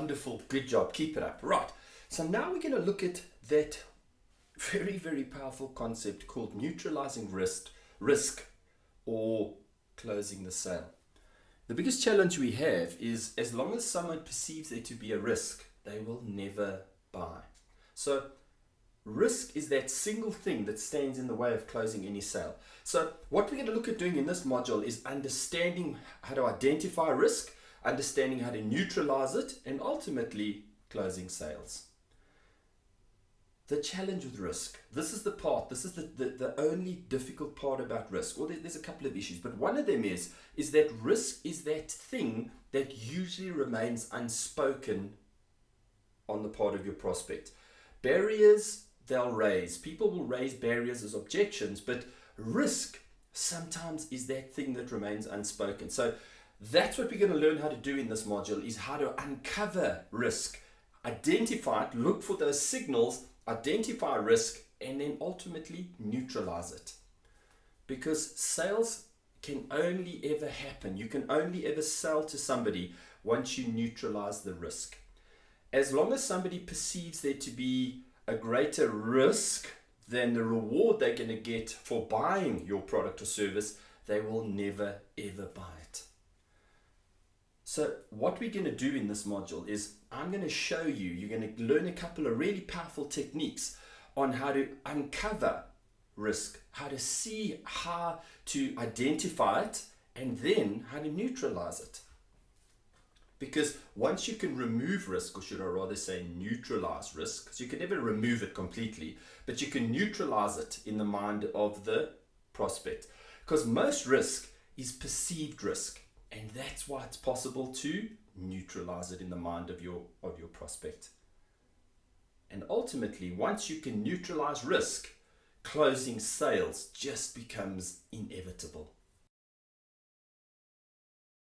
Wonderful. Good job. Keep it up. Right. So now we're going to look at that very, very powerful concept called neutralizing risk or closing the sale. The biggest challenge we have is as long as someone perceives there to be a risk, they will never buy. So risk is that single thing that stands in the way of closing any sale. So what we're going to look at doing in this module is understanding how to identify risk, understanding how to neutralize it, and ultimately closing sales. The challenge with risk, this is the only difficult part about risk. Well, there's a couple of issues, but one of them is that risk is that thing that usually remains unspoken on the part of your prospect. Barriers, they'll raise. People will raise barriers as objections, but risk sometimes is that thing that remains unspoken. So that's what we're going to learn how to do in this module, is how to uncover risk, identify it, look for those signals, identify risk, and then ultimately neutralize it. Because sales can only ever happen. You can only ever sell to somebody once you neutralize the risk. As long as somebody perceives there to be a greater risk than the reward they're going to get for buying your product or service, they will never ever buy it. So what we're going to do in this module is I'm going to show you, you're going to learn a couple of really powerful techniques on how to uncover risk, how to see how to identify it, and then how to neutralize it. Because once you can remove risk, or should I rather say neutralize risk, because you can never remove it completely, but you can neutralize it in the mind of the prospect. Because most risk is perceived risk. And that's why it's possible to neutralize it in the mind of your prospect. And ultimately, once you can neutralize risk, closing sales just becomes inevitable.